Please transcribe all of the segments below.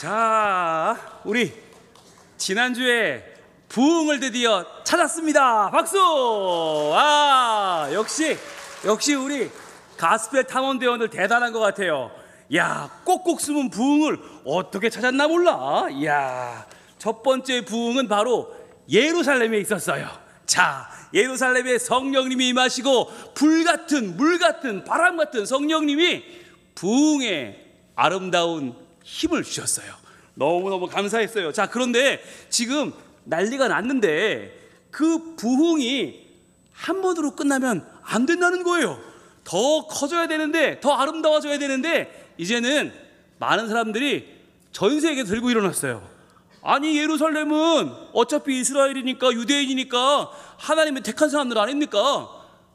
자, 우리 지난주에 부흥을 드디어 찾았습니다. 박수! 아, 역시 우리 가스펠 탐험대원들 대단한 것 같아요. 야, 꼭꼭 숨은 부흥을 어떻게 찾았나 몰라. 야, 첫 번째 부흥은 바로 예루살렘에 있었어요. 자, 예루살렘에 성령님이 임하시고 불같은 물같은 바람같은 성령님이 부흥에 아름다운 힘을 주셨어요. 너무너무 감사했어요. 자, 그런데 지금 난리가 났는데 그 부흥이 한 번으로 끝나면 안 된다는 거예요. 더 커져야 되는데, 더 아름다워져야 되는데, 이제는 많은 사람들이 전 세계에 들고 일어났어요. 아니, 예루살렘은 어차피 이스라엘이니까, 유대인이니까 하나님의 택한 사람들 아닙니까?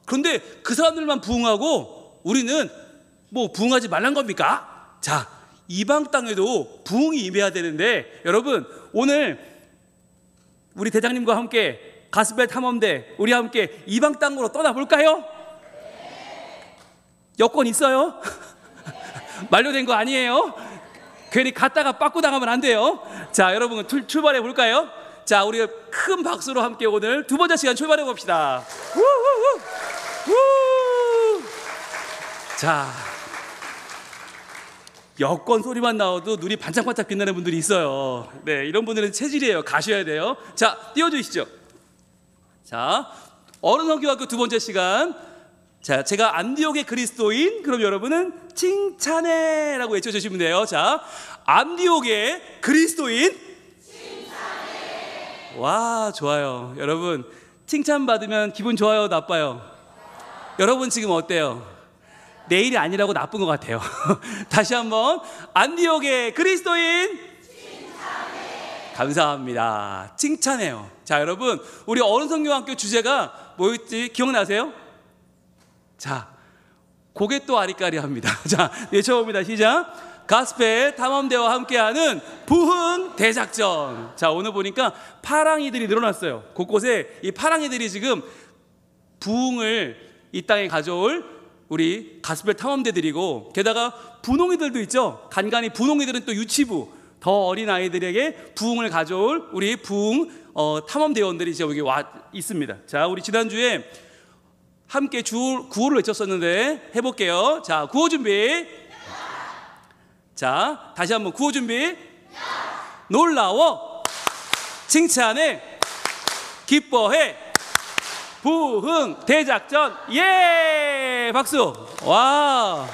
그런데 그 사람들만 부흥하고 우리는 뭐 부흥하지 말란 겁니까? 자, 이방 땅에도 부흥이 임해야 되는데, 여러분, 오늘 우리 대장님과 함께 가스펠 탐험대 우리 함께 이방 땅으로 떠나볼까요? 여권 있어요? 만료된 거 아니에요? 괜히 갔다가 빠꾸 당하면 안 돼요. 자, 여러분 출발해 볼까요? 자, 우리 큰 박수로 함께 오늘 두 번째 시간 출발해 봅시다. 자, 여권 소리만 나와도 눈이 반짝반짝 빛나는 분들이 있어요. 네, 이런 분들은 체질이에요. 가셔야 돼요. 자, 띄워주시죠. 자, 어른성교학교 두 번째 시간. 자, 제가 안디옥의 그리스도인, 그럼 여러분은 칭찬해라고 외쳐주시면 돼요. 자, 안디옥의 그리스도인 칭찬해. 와, 좋아요. 여러분, 칭찬받으면 기분 좋아요, 나빠요? 여러분 지금 어때요? 내일이 아니라고 나쁜 것 같아요. 다시 한번, 안디옥의 그리스도인 칭찬해. 감사합니다. 칭찬해요. 자, 여러분, 우리 어른성경학교 주제가 뭐였지? 기억나세요? 자, 고개 또 아리까리합니다. 자, 외쳐봅니다. 시작. 가스펠 탐험대와 함께하는 부흥 대작전. 자, 오늘 보니까 파랑이들이 늘어났어요. 곳곳에 이 파랑이들이 지금 부흥을 이 땅에 가져올 우리 가스펠 탐험대들이고, 게다가 분홍이들도 있죠. 간간히 분홍이들은 또 유치부, 더 어린 아이들에게 부흥을 가져올 우리 부흥 탐험대원들이 이제 여기 와 있습니다. 자, 우리 지난주에 함께 구호를 외쳤었는데 해볼게요. 자, 구호 준비. 자, 다시 한번 구호 준비. 놀라워, 칭찬해, 기뻐해, 부흥 대작전. 예! 박수. 와,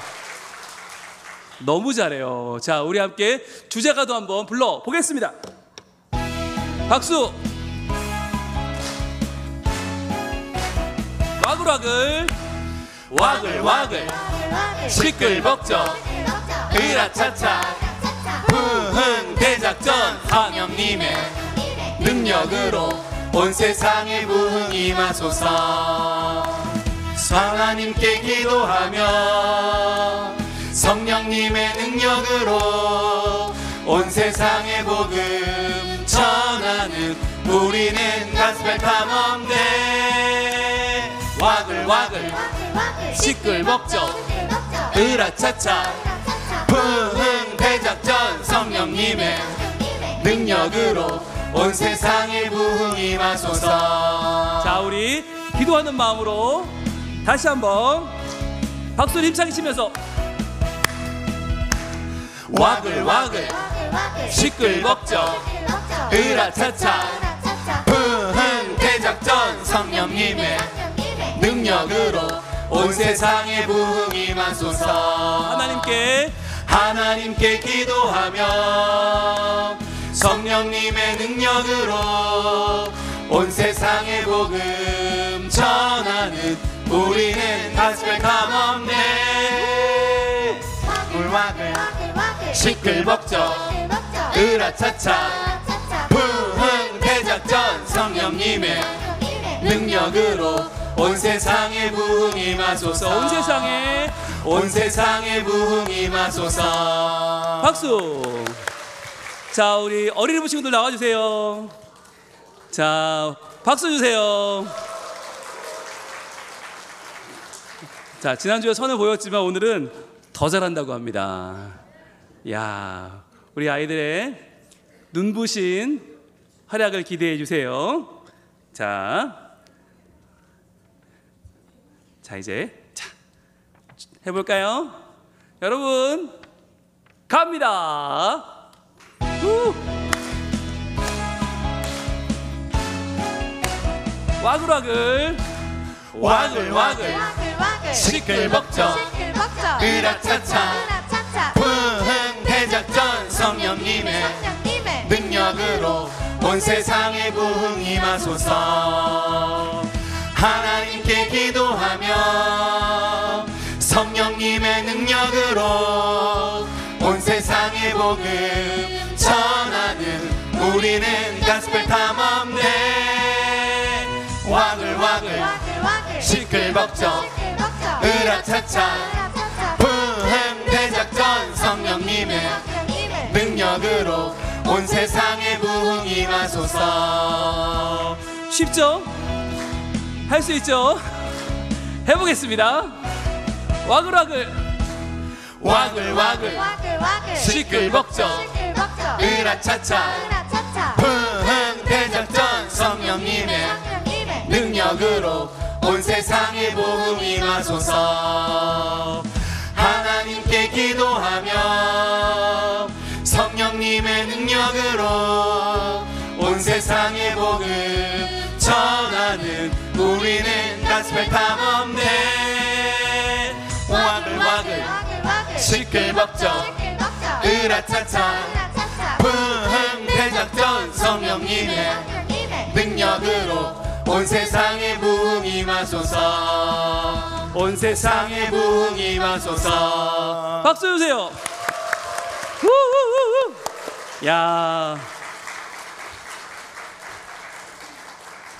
너무 잘해요. 자, 우리 함께 주제가도 한번 불러보겠습니다. 박수. 와글와글 와글와글 시끌벅적 으라차차 부흥 대작전, 성령님의 능력으로 온 세상에 부흥이 임하소서. 하나님께 기도하며 성령님의 능력으로 온 세상에 복음 전하는 우리는 가스펠 탐험대. 와글와글 시끌벅적 으라차차 부흥 대작전, 성령님의 능력으로 온 세상에 부흥이 임하소서. 자, 우리 기도하는 마음으로 다시 한번 박수를 힘차게 치면서 와글와글 시끌벅적 으라차차 부흥 대작전, 성령님의 능력으로 온 세상에 부흥이 임하소서. 하나님께 기도하며 성령님의 능력으로 온 세상에 복음 전하는 우리는 가스펠 탐험대. 와글와글 시끌벅적 으라차차 부흥 대작전, 성령님의 능력으로 온 세상에 부흥이 임하소서. 온 세상에 부흥이 임하소서. 박수. 자, 우리 어린이 부친구들 나와주세요. 자, 박수 주세요. 자, 지난주에 선을 보였지만 오늘은 더 잘한다고 합니다. 야, 우리 아이들의 눈부신 활약을 기대해 주세요. 자 이제 해볼까요? 여러분 갑니다. 와글와글 와글와글 시끌벅적 으라차차 부흥 대작전 성령님의 능력으로 온 세상에 부흥이 임하소서. 하나님께 기도하며 성령님의 능력으로 온 세상에 복음 전하는 우리는 가스펠 탐험대. 와글와글 시끌벅적 으라차차 부흥 대작전 성령님의 능력으로 온 세상에 부흥이 임하소서. 쉽죠? 할 수 있죠? 해보겠습니다. 와글와글 와글와글 시끌벅적 으라차차 부흥 대작전 성령님의 능력으로 온 세상에 부흥이 임하소서. 하나님께 기도하며 성령님의 능력으로 온 세상에 복음 전하는 우리는 가스펠 탐험대. 와글와글 시끌벅적 으라차차 부흥 대작전 성령님의 능력으로 온 세상에 부흥이 임하소서. 온 세상에 부흥이 임하소서. 박수 주세요. 야,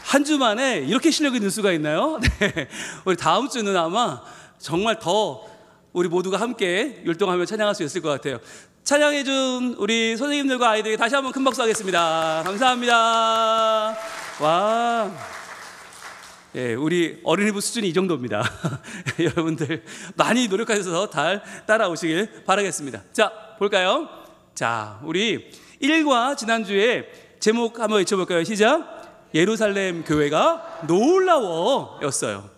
한 주 만에 이렇게 실력이 늘 수가 있나요? 네. 우리 다음 주는 아마 정말 더 우리 모두가 함께 율동하며 찬양할 수 있을 것 같아요. 찬양해준 우리 선생님들과 아이들에게 다시 한번 큰 박수 하겠습니다. 감사합니다. 와, 예, 우리 어린이부 수준이 이 정도입니다. 여러분들 많이 노력하셔서 잘 따라오시길 바라겠습니다. 자, 볼까요? 자, 우리 1과 지난주에 제목 한번 외쳐볼까요? 시작! 예루살렘 교회가 놀라워 였어요.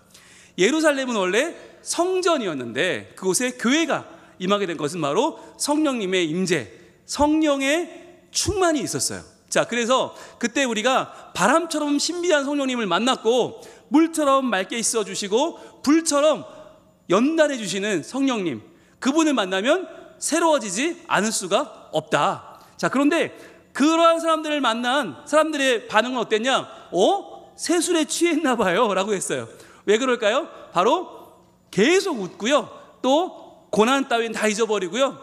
예루살렘은 원래 성전이었는데 그곳에 교회가 임하게 된 것은 바로 성령님의 임재, 성령의 충만이 있었어요. 자, 그래서 그때 우리가 바람처럼 신비한 성령님을 만났고 물처럼 맑게 있어주시고 불처럼 연단해 주시는 성령님, 그분을 만나면 새로워지지 않을 수가 없다. 자, 그런데 그러한 사람들을 만난 사람들의 반응은 어땠냐? 세술에 취했나 봐요 라고 했어요. 왜 그럴까요? 바로 계속 웃고요, 또 고난 따윈 다 잊어버리고요,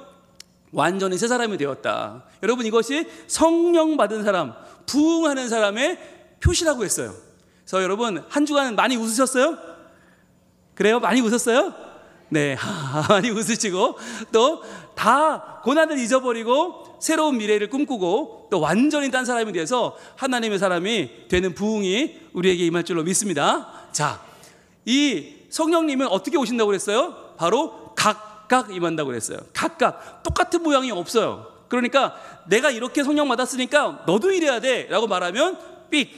완전히 새 사람이 되었다. 여러분, 이것이 성령 받은 사람, 부흥하는 사람의 표시라고 했어요. 그래서 여러분, 한 주간 많이 웃으셨어요? 그래요? 많이 웃었어요? 네, 많이 웃으시고 또 다 고난을 잊어버리고 새로운 미래를 꿈꾸고 또 완전히 딴 사람이 돼서 하나님의 사람이 되는 부흥이 우리에게 임할 줄로 믿습니다. 자, 이 성령님은 어떻게 오신다고 그랬어요? 바로 각각 임한다고 그랬어요. 각각. 똑같은 모양이 없어요. 그러니까 내가 이렇게 성령 받았으니까 너도 이래야 돼 라고 말하면 삑,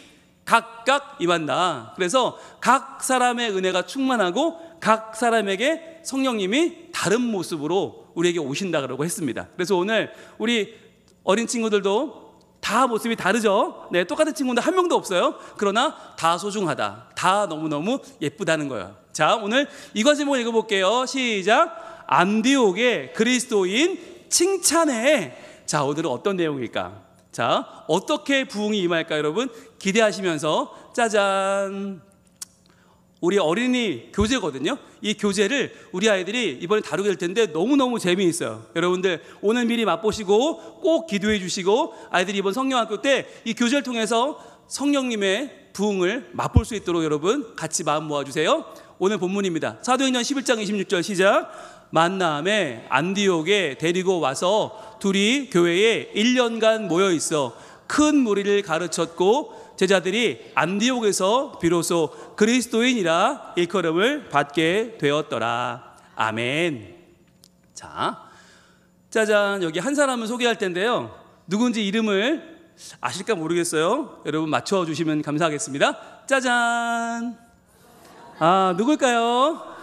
각각 임한다. 그래서 각 사람의 은혜가 충만하고 각 사람에게 성령님이 다른 모습으로 우리에게 오신다고 했습니다. 그래서 오늘 우리 어린 친구들도 다 모습이 다르죠. 네, 똑같은 친구들 한 명도 없어요. 그러나 다 소중하다, 다 너무너무 예쁘다는 거예요. 자, 오늘 이거 제목 읽어볼게요. 시작. 안디옥의 그리스도인 칭찬해. 자, 오늘은 어떤 내용일까? 자, 어떻게 부흥이 임할까? 여러분 기대하시면서, 짜잔, 우리 어린이 교재거든요. 이 교재를 우리 아이들이 이번에 다루게 될 텐데 너무너무 재미있어요. 여러분들 오늘 미리 맛보시고 꼭 기도해 주시고, 아이들이 이번 성령학교 때 이 교재를 통해서 성령님의 부흥을 맛볼 수 있도록 여러분 같이 마음 모아주세요. 오늘 본문입니다. 사도행전 11장 26절 시작. 만남에 안디옥에 데리고 와서 둘이 교회에 1년간 모여 있어 큰 무리를 가르쳤고, 제자들이 안디옥에서 비로소 그리스도인이라 일컬음을 받게 되었더라. 아멘. 자, 짜잔, 여기 한 사람을 소개할 텐데요. 누군지 이름을 아실까 모르겠어요. 여러분 맞춰주시면 감사하겠습니다. 짜잔. 누굴까요?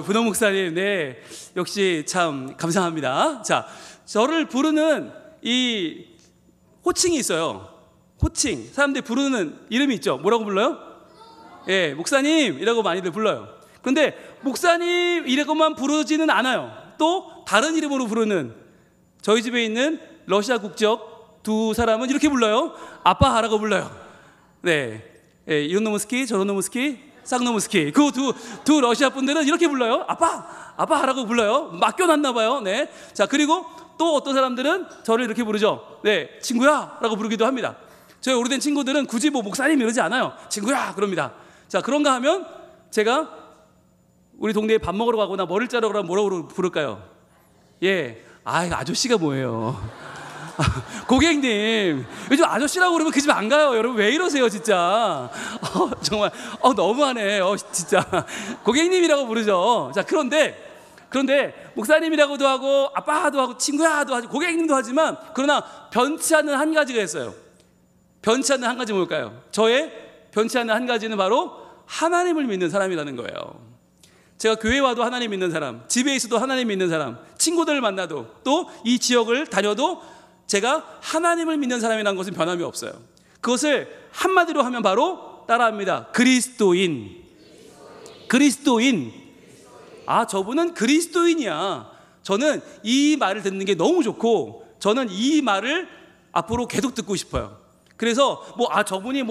분홍 목사님. 네, 역시 참 감사합니다. 자, 저를 부르는 이 호칭이 있어요. 호칭, 사람들이 부르는 이름이 있죠. 뭐라고 불러요? 예, 목사님이라고 많이들 불러요. 근데 목사님이라고만 부르지는 않아요. 또 다른 이름으로 부르는, 저희 집에 있는 러시아 국적 두 사람은 이렇게 불러요. 아빠하라고 불러요. 네, 예, 이런 놈의 스키, 저런 놈의 스키, 쌍놈의 스키. 그 두 러시아 분들은 이렇게 불러요. 아빠하라고 불러요. 맡겨놨나 봐요. 네. 자, 그리고 또 어떤 사람들은 저를 이렇게 부르죠. 네, 친구야라고 부르기도 합니다. 저희 오래된 친구들은 굳이 뭐 목사님 이러지 않아요. 친구야 그럽니다. 자, 그런가 하면 제가 우리 동네에 밥 먹으러 가거나 머리를 자르러 가면 뭐라고 부를까요? 예, 아저씨가 뭐예요? 고객님, 요즘 아저씨라고 그러면 그 집 안 가요. 여러분 왜 이러세요 진짜. 정말 너무하네. 진짜 고객님이라고 부르죠. 자, 그런데 목사님이라고도 하고 아빠도 하고 친구야도 하고 고객님도 하지만, 그러나 변치 않는 한 가지가 있어요. 변치 않는 한 가지 뭘까요? 저의 변치 않는 한 가지는 바로 하나님을 믿는 사람이라는 거예요. 제가 교회 와도 하나님 믿는 사람, 집에 있어도 하나님 믿는 사람, 친구들을 만나도 또 이 지역을 다녀도 제가 하나님을 믿는 사람이라는 것은 변함이 없어요. 그것을 한마디로 하면 바로 따라합니다. 그리스도인. 저분은 그리스도인이야. 저는 이 말을 듣는 게 너무 좋고, 저는 이 말을 앞으로 계속 듣고 싶어요. 그래서 저분이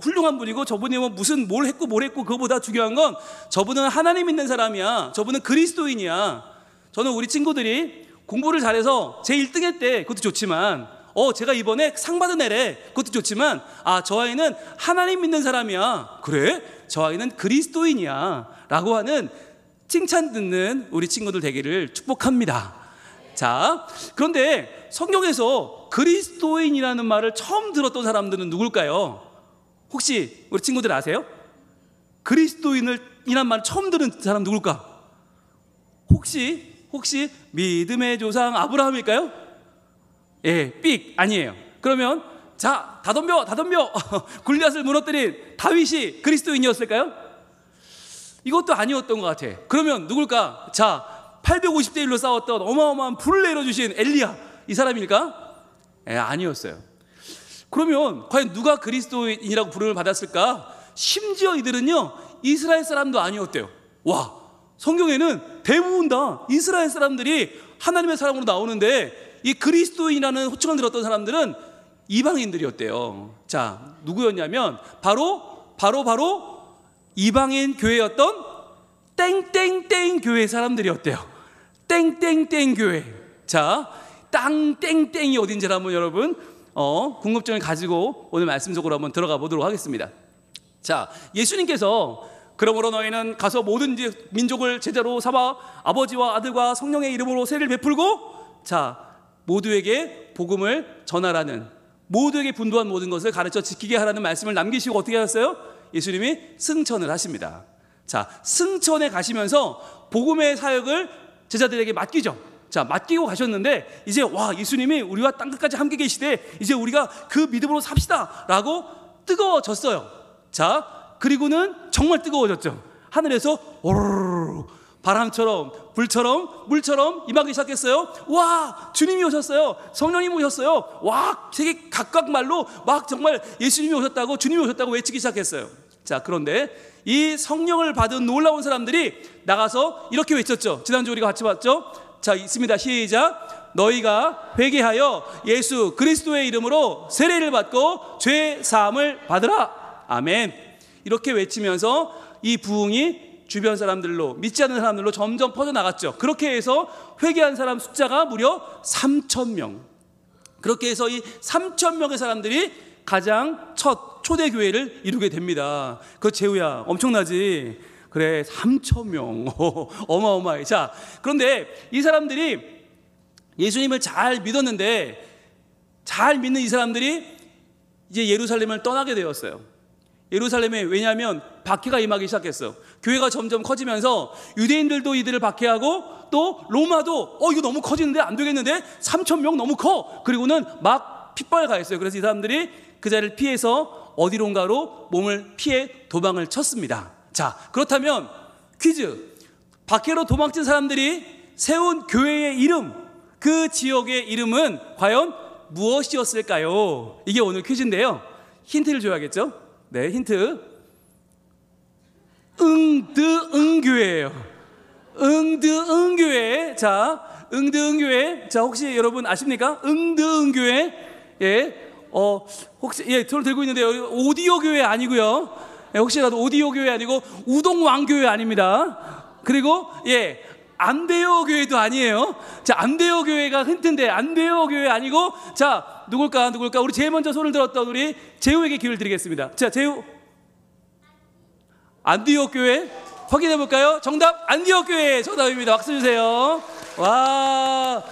훌륭한 분이고, 저분이 뭘 했고 그거보다 중요한 건 저분은 하나님 믿는 사람이야. 저분은 그리스도인이야. 저는 우리 친구들이 공부를 잘해서 제 1등 했대. 그것도 좋지만 제가 이번에 상 받은 애래. 그것도 좋지만 저 아이는 하나님 믿는 사람이야. 그래? 저 아이는 그리스도인이야 라고 하는 칭찬 듣는 우리 친구들 되기를 축복합니다. 자, 그런데 성경에서 그리스도인이라는 말을 처음 들었던 사람들은 누굴까요? 혹시 우리 친구들 아세요? 그리스도인이란 말을 처음 들은 사람 누굴까? 혹시 믿음의 조상 아브라함일까요? 예, 삑 아니에요. 그러면 자, 다 덤벼 골리앗을 무너뜨린 다윗이 그리스도인이었을까요? 이것도 아니었던 것 같아. 그러면 누굴까? 자, 850대 1로 싸웠던 어마어마한 불을 내려주신 엘리야, 이 사람일까? 예, 아니었어요. 그러면 과연 누가 그리스도인이라고 부름을 받았을까? 심지어 이들은요, 이스라엘 사람도 아니었대요. 와, 성경에는 대부분 다 이스라엘 사람들이 하나님의 사람으로 나오는데, 이 그리스도인이라는 호칭을 들었던 사람들은 이방인들이었대요. 자, 누구였냐면 바로 이방인 교회였던 땡땡땡 교회 사람들이었대요. 땡땡땡 교회. 자, 땡땡땡이 어딘지 한번 여러분 궁금증을 가지고 오늘 말씀 속으로 한번 들어가 보도록 하겠습니다. 자, 예수님께서 그러므로 너희는 가서 모든 민족을 제자로 삼아 아버지와 아들과 성령의 이름으로 세례를 베풀고, 자, 모두에게 복음을 전하라는, 모두에게 분부한 모든 것을 가르쳐 지키게 하라는 말씀을 남기시고 어떻게 하셨어요? 예수님이 승천을 하십니다. 자, 승천에 가시면서 복음의 사역을 제자들에게 맡기죠. 자, 맡기고 가셨는데 이제 예수님이 우리와 땅끝까지 함께 계시되 이제 우리가 그 믿음으로 삽시다 라고 뜨거워졌어요. 자, 그리고는 정말 뜨거워졌죠. 하늘에서 오르르 바람처럼 불처럼 물처럼 임하기 시작했어요. 와, 주님이 오셨어요. 성령님이 오셨어요. 와, 되게 각각 말로 막 정말 예수님이 오셨다고, 주님이 오셨다고 외치기 시작했어요. 자, 그런데 이 성령을 받은 놀라운 사람들이 나가서 이렇게 외쳤죠. 지난주 우리가 같이 봤죠. 자, 있습니다. 시작. 너희가 회개하여 예수 그리스도의 이름으로 세례를 받고 죄 사함을 받으라. 아멘. 이렇게 외치면서 이 부흥이 주변 사람들로, 믿지 않는 사람들로 점점 퍼져나갔죠. 그렇게 해서 회개한 사람 숫자가 무려 3,000명. 그렇게 해서 이 3,000명의 사람들이 가장 첫 초대교회를 이루게 됩니다. 그 재우야, 엄청나지? 그래, 3,000명. 어마어마해. 자, 그런데 이 사람들이 예수님을 잘 믿었는데, 잘 믿는 이 사람들이 이제 예루살렘을 떠나게 되었어요. 예루살렘에. 왜냐하면 박해가 임하기 시작했어. 교회가 점점 커지면서 유대인들도 이들을 박해하고 또 로마도 이거 너무 커지는데 안 되겠는데 3,000명 너무 커. 그리고는 막 핏발 가했어요. 그래서 이 사람들이 그 자리를 피해서 어디론가로 몸을 피해 도망을 쳤습니다. 자, 그렇다면 퀴즈. 박해로 도망친 사람들이 세운 교회의 이름, 그 지역의 이름은 과연 무엇이었을까요? 이게 오늘 퀴즈인데요. 힌트를 줘야겠죠? 네, 힌트. 응드응교회예요. 응드응교회. 자, 응드응교회. 자, 혹시 여러분 아십니까? 응드응교회. 예. 혹시 저를 들고 있는데요. 오디오 교회 아니고요. 예, 혹시라도 오디오 교회 아니고 우동왕 교회 아닙니다. 그리고 안돼요 교회도 아니에요. 자, 안돼요 교회가 힌트인데 안돼요 교회 아니고, 자, 누굴까? 우리 제일 먼저 손을 들었던 우리 재우에게 기회를 드리겠습니다. 자, 재우. 안디옥 교회 확인해 볼까요? 정답 안디옥 교회 정답입니다. 박수 주세요. 와,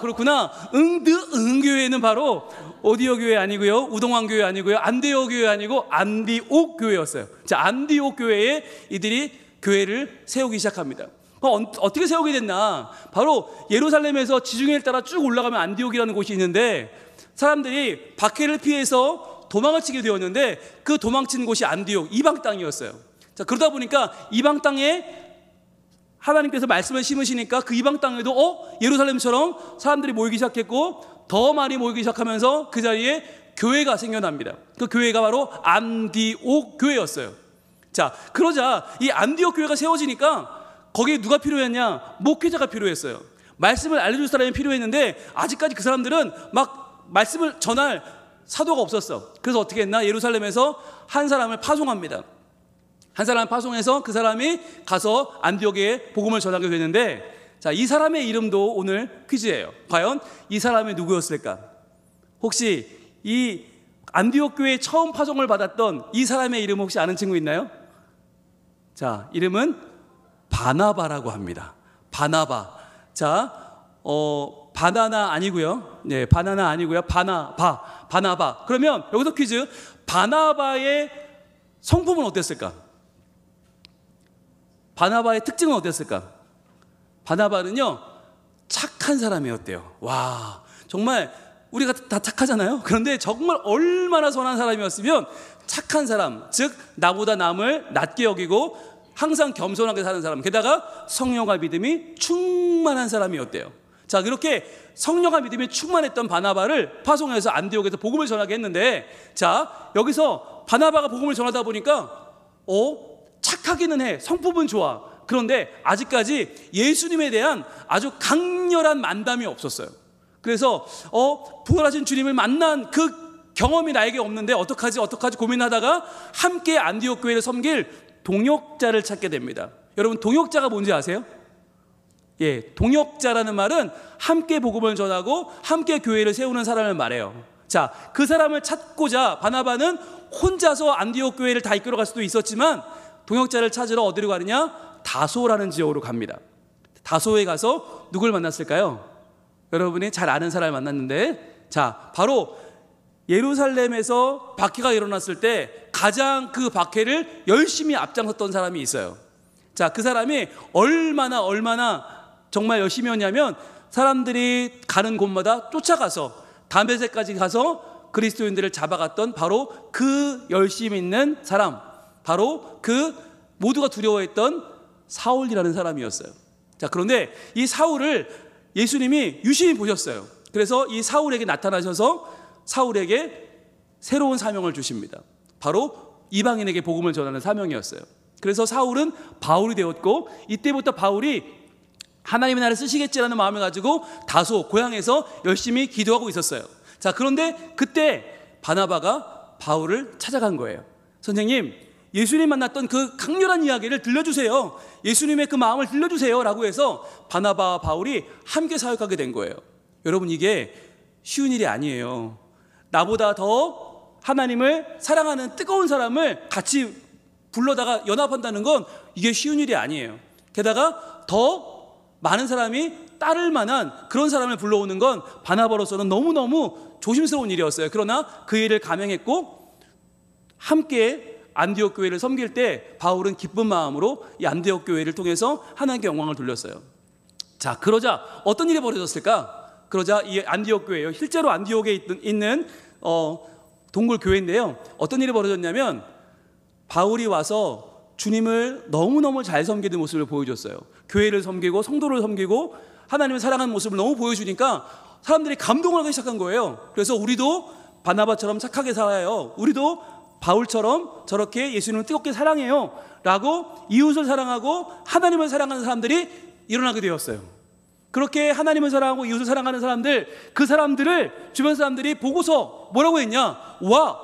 그렇구나. 응교회는 바로 오디오 교회 아니고요, 우동왕 교회 아니고요, 안디옥 교회 아니고 안디옥 교회였어요. 자, 안디옥 교회에 이들이 교회를 세우기 시작합니다. 어떻게 세우게 됐나? 바로 예루살렘에서 지중해를 따라 쭉 올라가면 안디옥이라는 곳이 있는데, 사람들이 박해를 피해서 도망을 치게 되었는데 그 도망친 곳이 안디옥, 이방 땅이었어요. 자, 그러다 보니까 이방 땅에 하나님께서 말씀을 심으시니까 그 이방 땅에도 예루살렘처럼 사람들이 모이기 시작했고, 더 많이 모이기 시작하면서 그 자리에 교회가 생겨납니다. 그 교회가 바로 안디옥 교회였어요. 자, 그러자 이 안디옥 교회가 세워지니까 거기에 누가 필요했냐? 목회자가 필요했어요. 말씀을 알려줄 사람이 필요했는데 아직까지 그 사람들은 막 말씀을 전할 사도가 없었어. 그래서 어떻게 했나? 예루살렘에서 한 사람을 파송합니다. 한 사람을 파송해서 그 사람이 가서 안디옥에 복음을 전하게 되는데, 자, 이 사람의 이름도 오늘 퀴즈예요. 과연 이 사람이 누구였을까? 혹시 이 안디옥 교회에 처음 파송을 받았던 이 사람의 이름 혹시 아는 친구 있나요? 자, 이름은 바나바라고 합니다. 바나바. 자, 바나나 아니고요. 네, 바나나 아니고요. 바나바. 그러면 여기서 퀴즈. 바나바의 성품은 어땠을까? 바나바의 특징은 어땠을까? 바나바는요, 착한 사람이었대요. 와, 정말 우리가 다 착하잖아요. 그런데 정말 얼마나 선한 사람이었으면, 착한 사람, 즉 나보다 남을 낮게 여기고 항상 겸손하게 사는 사람, 게다가 성령과 믿음이 충만한 사람이었대요. 자, 그렇게 성령과 믿음이 충만했던 바나바를 파송해서 안디옥에서 복음을 전하게 했는데, 자, 여기서 바나바가 복음을 전하다 보니까 착하기는 해, 성품은 좋아. 그런데 아직까지 예수님에 대한 아주 강렬한 만담이 없었어요. 그래서 부활하신 주님을 만난 그 경험이 나에게 없는데 어떡하지 고민하다가 함께 안디옥 교회를 섬길 동역자를 찾게 됩니다. 여러분, 동역자가 뭔지 아세요? 예, 동역자라는 말은 함께 복음을 전하고 함께 교회를 세우는 사람을 말해요. 자, 그 사람을 찾고자 바나바는 혼자서 안디옥 교회를 다 이끌어갈 수도 있었지만, 동역자를 찾으러 어디로 가느냐? 다소라는 지역으로 갑니다. 다소에 가서 누굴 만났을까요? 여러분이 잘 아는 사람을 만났는데, 자, 바로 예루살렘에서 박해가 일어났을 때 가장 그 박해를 열심히 앞장섰던 사람이 있어요. 자, 그 사람이 얼마나 정말 열심히 했냐면, 사람들이 가는 곳마다 쫓아가서 다메섹까지 가서 그리스도인들을 잡아갔던 바로 그 열심히 있는 사람, 바로 그 모두가 두려워했던 사울이라는 사람이었어요. 자, 그런데 이 사울을 예수님이 유심히 보셨어요. 그래서 이 사울에게 나타나셔서 사울에게 새로운 사명을 주십니다. 바로 이방인에게 복음을 전하는 사명이었어요. 그래서 사울은 바울이 되었고, 이때부터 바울이 하나님의 나라를 쓰시겠지라는 마음을 가지고 다소 고향에서 열심히 기도하고 있었어요. 자, 그런데 그때 바나바가 바울을 찾아간 거예요. 선생님, 예수님 만났던 그 강렬한 이야기를 들려주세요. 예수님의 그 마음을 들려주세요 라고 해서 바나바와 바울이 함께 사역하게 된 거예요. 여러분, 이게 쉬운 일이 아니에요. 나보다 더 하나님을 사랑하는 뜨거운 사람을 같이 불러다가 연합한다는 건 이게 쉬운 일이 아니에요. 게다가 더 많은 사람이 따를 만한 그런 사람을 불러오는 건 바나바로서는 너무너무 조심스러운 일이었어요. 그러나 그 일을 감행했고 함께 안디옥 교회를 섬길 때 바울은 기쁜 마음으로 이 안디옥 교회를 통해서 하나님께 영광을 돌렸어요. 자, 그러자 어떤 일이 벌어졌을까? 그러자 이 안디옥 교회요, 실제로 안디옥에 있는 동굴 교회인데요, 어떤 일이 벌어졌냐면 바울이 와서 주님을 너무너무 잘 섬기는 모습을 보여줬어요. 교회를 섬기고 성도를 섬기고 하나님을 사랑하는 모습을 너무 보여주니까 사람들이 감동을 하기 시작한 거예요. 그래서 우리도 바나바처럼 착하게 살아요, 우리도 바울처럼 저렇게 예수님을 뜨겁게 사랑해요 라고 이웃을 사랑하고 하나님을 사랑하는 사람들이 일어나게 되었어요. 그렇게 하나님을 사랑하고 이웃을 사랑하는 사람들, 그 사람들을 주변 사람들이 보고서 뭐라고 했냐? 와,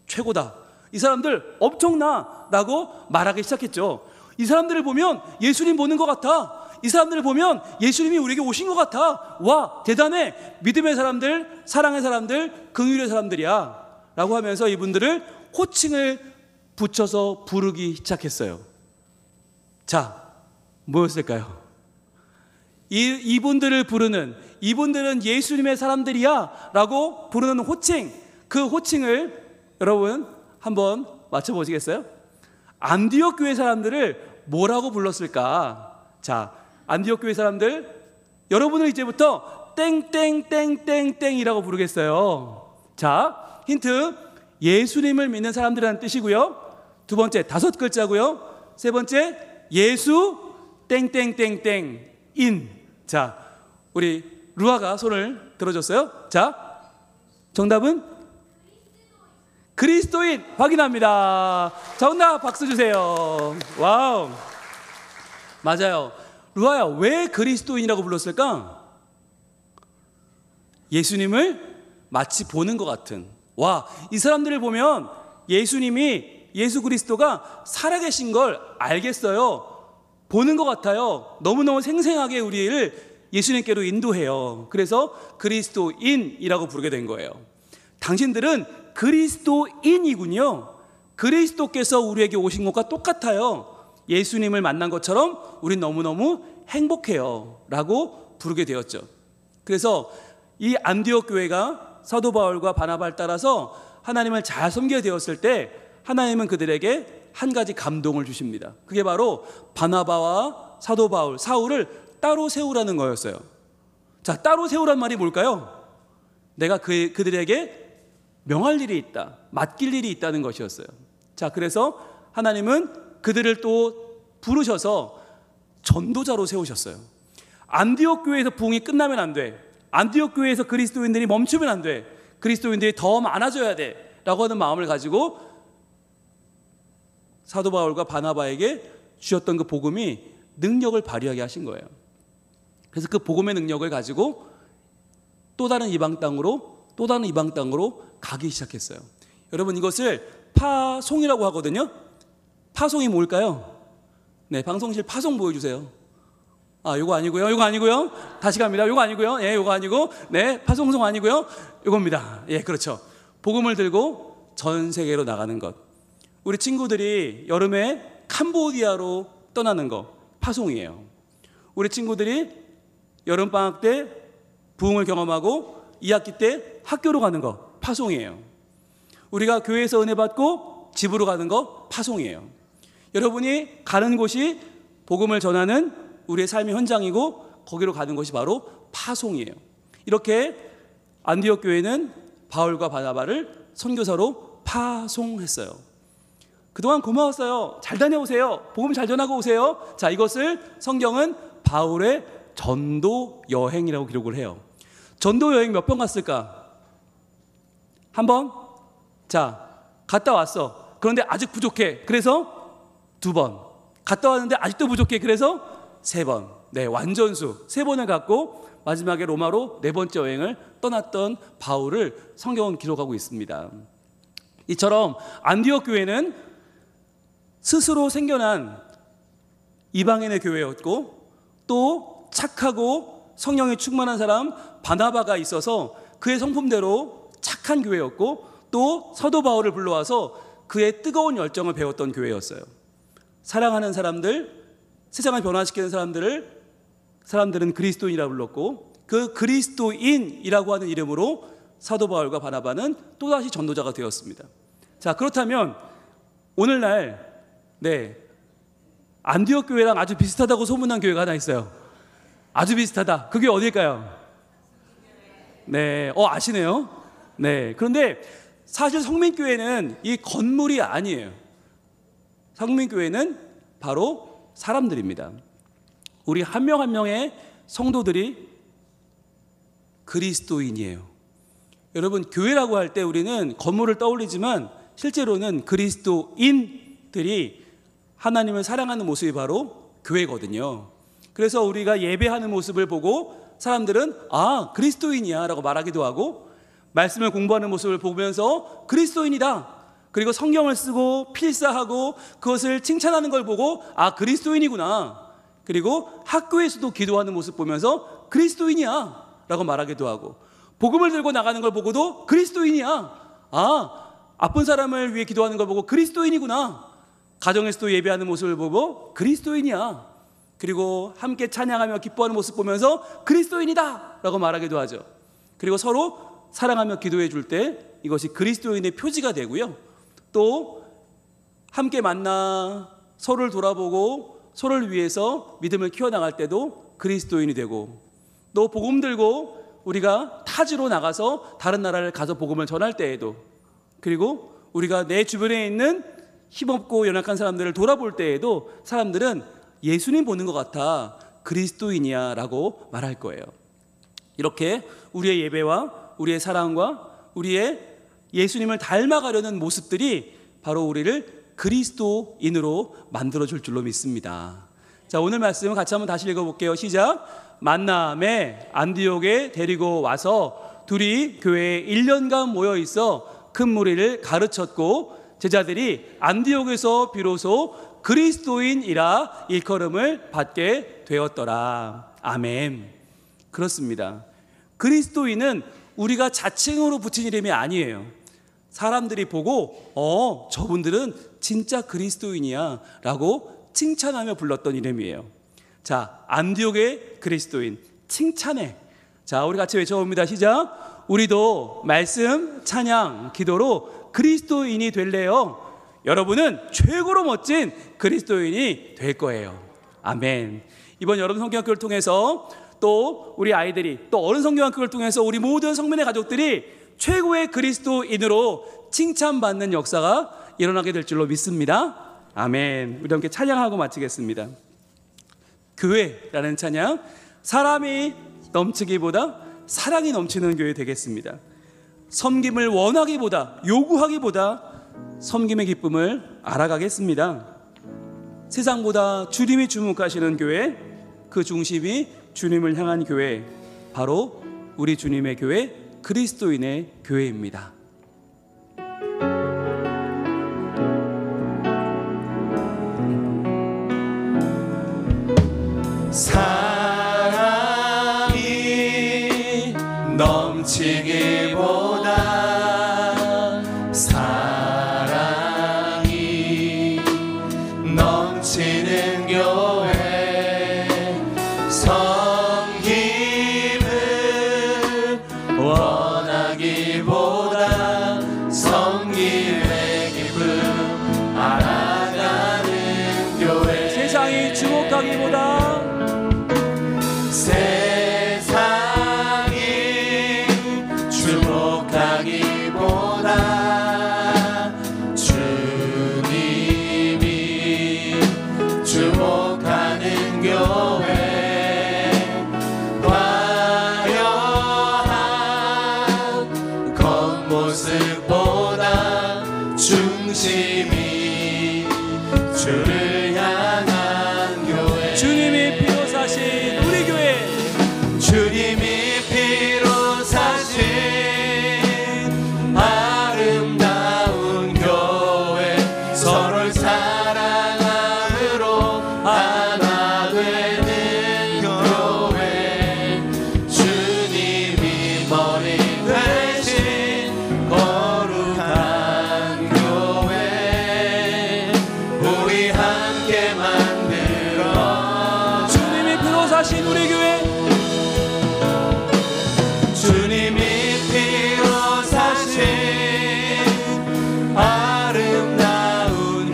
최고다, 이 사람들 엄청나 라고 말하기 시작했죠. 이 사람들을 보면 예수님 보는 것 같아, 이 사람들을 보면 예수님이 우리에게 오신 것 같아, 와, 대단해, 믿음의 사람들, 사랑의 사람들, 긍휼의 사람들이야 라고 하면서 이분들을 호칭을 붙여서 부르기 시작했어요. 자, 뭐였을까요? 이분들을 부르는, 이분들은 예수님의 사람들이야 라고 부르는 호칭, 그 호칭을 여러분 한번 맞춰보시겠어요? 안디옥 교회 사람들을 뭐라고 불렀을까? 자, 안디옥 교회 사람들, 여러분을 이제부터 땡땡땡땡땡이라고 부르겠어요. 자, 힌트, 예수님을 믿는 사람들이라는 뜻이고요, 두 번째 5글자고요, 세 번째 예수 땡땡땡땡인. 자, 우리 루아가 손을 들어줬어요. 자, 정답은 그리스도인. 확인합니다. 정답 박수 주세요. 와우, 맞아요. 루아야, 왜 그리스도인이라고 불렀을까? 예수님을 마치 보는 것 같은, 와, 이 사람들을 보면 예수님이, 예수 그리스도가 살아계신 걸 알겠어요, 보는 것 같아요. 너무너무 생생하게 우리를 예수님께로 인도해요. 그래서 그리스도인이라고 부르게 된 거예요. 당신들은 그리스도인이군요. 그리스도께서 우리에게 오신 것과 똑같아요. 예수님을 만난 것처럼 우린 너무너무 행복해요 라고 부르게 되었죠. 그래서 이 안디옥 교회가 사도 바울과 바나바를 따라서 하나님을 잘 섬기게 되었을 때 하나님은 그들에게 한 가지 감동을 주십니다. 그게 바로 바나바와 사도 바울, 사울을 따로 세우라는 거였어요. 자, 따로 세우란 말이 뭘까요? 내가 그들에게 명할 일이 있다, 맡길 일이 있다는 것이었어요. 자, 그래서 하나님은 그들을 또 부르셔서 전도자로 세우셨어요. 안디옥 교회에서 부흥이 끝나면 안 돼, 안디옥 교회에서 그리스도인들이 멈추면 안 돼, 그리스도인들이 더 많아져야 돼 라고 하는 마음을 가지고 사도 바울과 바나바에게 주셨던 그 복음이 능력을 발휘하게 하신 거예요. 그래서 그 복음의 능력을 가지고 또 다른 이방 땅으로, 또 다른 이방 땅으로 가기 시작했어요. 여러분, 이것을 파송이라고 하거든요. 파송이 뭘까요? 네, 방송실 파송 보여주세요. 아, 요거 아니고요, 요거 아니고요, 다시 갑니다. 요거 아니고요, 예, 요거 아니고, 네, 파송송 아니고요, 요겁니다. 예, 그렇죠. 복음을 들고 전 세계로 나가는 것. 우리 친구들이 여름에 캄보디아로 떠나는 거 파송이에요. 우리 친구들이 여름방학 때 부흥을 경험하고 2학기 때 학교로 가는 거 파송이에요. 우리가 교회에서 은혜 받고 집으로 가는 거 파송이에요. 여러분이 가는 곳이 복음을 전하는 우리의 삶의 현장이고 거기로 가는 것이 바로 파송이에요. 이렇게 안디옥 교회는 바울과 바나바를 선교사로 파송했어요. 그동안 고마웠어요. 잘 다녀오세요. 복음 잘 전하고 오세요. 자, 이것을 성경은 바울의 전도 여행이라고 기록을 해요. 전도 여행 몇 번 갔을까? 한 번? 자, 갔다 왔어. 그런데 아직 부족해. 그래서 2번. 갔다 왔는데 아직도 부족해. 그래서 3번. 네, 완전수 3번을 갔고 마지막에 로마로 4번째 여행을 떠났던 바울을 성경은 기록하고 있습니다. 이처럼 안디옥 교회는 스스로 생겨난 이방인의 교회였고, 또 착하고 성령이 충만한 사람 바나바가 있어서 그의 성품대로 착한 교회였고, 또 사도 바울을 불러와서 그의 뜨거운 열정을 배웠던 교회였어요. 사랑하는 사람들, 세상을 변화시키는 사람들은 그리스도인이라고 불렀고, 그 그리스도인이라고 하는 이름으로 사도 바울과 바나바는 또다시 전도자가 되었습니다. 자, 그렇다면 오늘날 안디옥 교회랑 아주 비슷하다고 소문난 교회가 하나 있어요. 아주 비슷하다. 그게 어딜까요? 아시네요. 그런데 사실 성민교회는 이 건물이 아니에요. 성민교회는 바로 사람들입니다. 우리 한 명 한 명의 성도들이 그리스도인이에요. 여러분, 교회라고 할 때 우리는 건물을 떠올리지만 실제로는 그리스도인들이 하나님을 사랑하는 모습이 바로 교회거든요. 그래서 우리가 예배하는 모습을 보고 사람들은 그리스도인이야 라고 말하기도 하고, 말씀을 공부하는 모습을 보면서 그리스도인이다, 그리고 성경을 쓰고 필사하고 그것을 칭찬하는 걸 보고 그리스도인이구나, 그리고 학교에서도 기도하는 모습 보면서 그리스도인이야 라고 말하기도 하고, 복음을 들고 나가는 걸 보고도 그리스도인이야, 아픈 사람을 위해 기도하는 걸 보고 그리스도인이구나, 가정에서도 예배하는 모습을 보고 그리스도인이야, 그리고 함께 찬양하며 기뻐하는 모습 보면서 그리스도인이다 라고 말하기도 하죠. 그리고 서로 사랑하며 기도해 줄 때 이것이 그리스도인의 표지가 되고요, 또 함께 만나 서로를 돌아보고 서로를 위해서 믿음을 키워나갈 때도 그리스도인이 되고, 또 복음 들고 우리가 타지로 나가서 다른 나라를 가서 복음을 전할 때에도, 그리고 우리가 내 주변에 있는 힘없고 연약한 사람들을 돌아볼 때에도 사람들은 예수님 보는 것 같아 그리스도인이야 라고 말할 거예요. 이렇게 우리의 예배와 우리의 사랑과 우리의 예수님을 닮아가려는 모습들이 바로 우리를 그리스도인으로 만들어줄 줄로 믿습니다. 자, 오늘 말씀 같이 한번 다시 읽어볼게요. 시작. 만남에 안디옥에 데리고 와서 둘이 교회에 1년간 모여 있어 큰 무리를 가르쳤고, 제자들이 안디옥에서 비로소 그리스도인이라 일컬음을 받게 되었더라. 아멘. 그렇습니다. 그리스도인은 우리가 자칭으로 붙인 이름이 아니에요. 사람들이 보고 저분들은 진짜 그리스도인이야 라고 칭찬하며 불렀던 이름이에요. 자, 안디옥의 그리스도인, 칭찬해. 자, 우리 같이 외쳐봅니다. 시작. 우리도 말씀, 찬양, 기도로 그리스도인이 될래요. 여러분은 최고로 멋진 그리스도인이 될 거예요. 아멘. 이번 여러분 성경학교를 통해서 또 우리 아이들이, 또 어른 성경학교를 통해서 우리 모든 성민의 가족들이 최고의 그리스도인으로 칭찬받는 역사가 일어나게 될 줄로 믿습니다. 아멘. 우리 함께 찬양하고 마치겠습니다. 교회라는 찬양, 사람이 넘치기보다 사랑이 넘치는 교회 되겠습니다. 섬김을 원하기보다, 요구하기보다 섬김의 기쁨을 알아가겠습니다. 세상보다 주님이 주목하시는 교회, 그 중심이 주님을 향한 교회, 바로 우리 주님의 교회, 그리스도인의 교회입니다. 사랑이 넘치기보다 사랑이 넘치는 교회, 섬김을 원하기보다 섬김의 기쁨 알아가는 교회, 세상이 주목하기보다 세상이 주목하기보다 주님이 주목하는 교회, 화려한 겉모습보다 중심이 주를 향한 교회, 주님이 피로 사신 우리 교회, 주님이 피로 사신 아름다운 교회, 서로를 사랑함으로 하나 되는 교회, 주님이 머리 되신 거룩한 교회, 우리 함께 만들어 주님이 피로 사신 우리 교회, 주님이 피로 사신 아름다운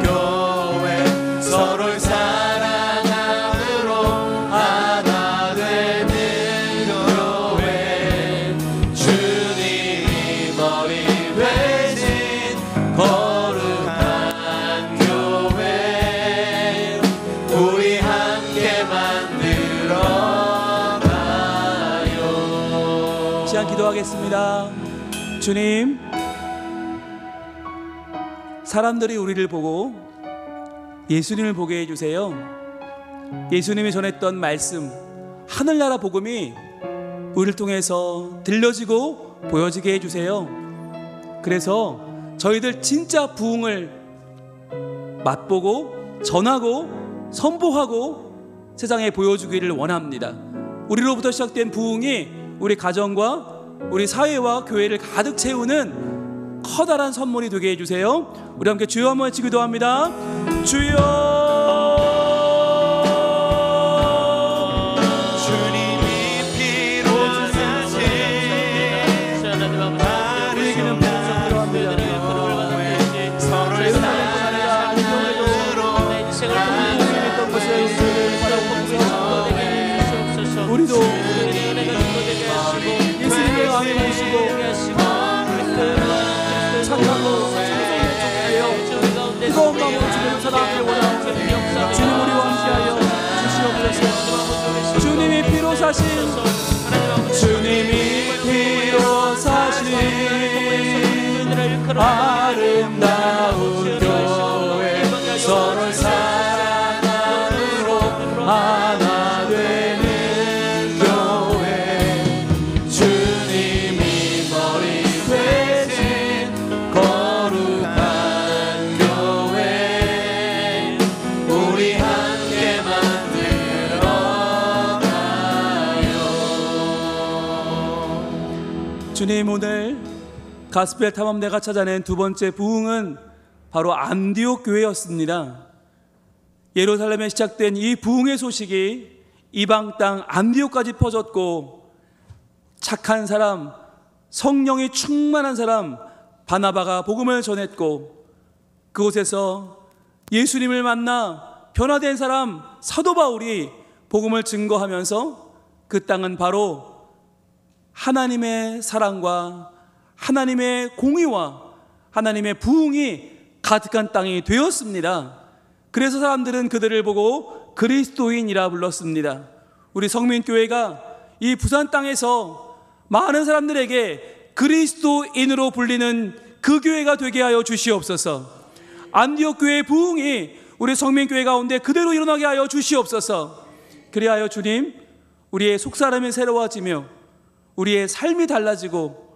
시간 기도하겠습니다. 주님, 사람들이 우리를 보고 예수님을 보게 해주세요. 예수님이 전했던 말씀, 하늘나라 복음이 우리를 통해서 들려지고 보여지게 해주세요. 그래서 저희들 진짜 부흥을 맛보고 전하고 선포하고 세상에 보여주기를 원합니다. 우리로부터 시작된 부흥이 우리 가정과 우리 사회와 교회를 가득 채우는 커다란 선물이 되게 해주세요. 우리 함께 주여 한번 외치 기도합니다. 주여, 우리도 예수님의 왕이 모시고 착하고 충성되어 뜨거운 마음으로 주님을 사랑하길 원하오니 주님 우리와 함께하여 주시옵소서. 주님이 피로 사신, 주님이 피로 사신 아름다운 교회, 서로 사랑으로 하나 되는 교회, 주님이 머리 되신 거룩한 교회, 우리 함께 만들어가요. 주님, 오늘 가스펠 탐험대가 찾아낸 두 번째 부흥은 바로 안디옥 교회였습니다. 예루살렘에 시작된 이 부흥의 소식이 이방 땅 안디옥까지 퍼졌고, 착한 사람, 성령이 충만한 사람 바나바가 복음을 전했고, 그곳에서 예수님을 만나 변화된 사람 사도 바울이 복음을 증거하면서 그 땅은 바로 하나님의 사랑과 하나님의 공의와 하나님의 부흥이 가득한 땅이 되었습니다. 그래서 사람들은 그들을 보고 그리스도인이라 불렀습니다. 우리 성민교회가 이 부산 땅에서 많은 사람들에게 그리스도인으로 불리는 그 교회가 되게 하여 주시옵소서. 안디옥 교회의 부흥이 우리 성민교회 가운데 그대로 일어나게 하여 주시옵소서. 그리하여 주님, 우리의 속사람이 새로워지며 우리의 삶이 달라지고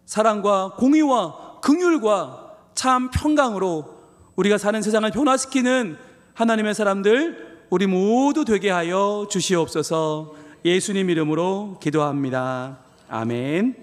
사랑과 공의와 긍휼과 참 평강으로 우리가 사는 세상을 변화시키는 하나님의 사람들 우리 모두 되게 하여 주시옵소서. 예수님 이름으로 기도합니다. 아멘.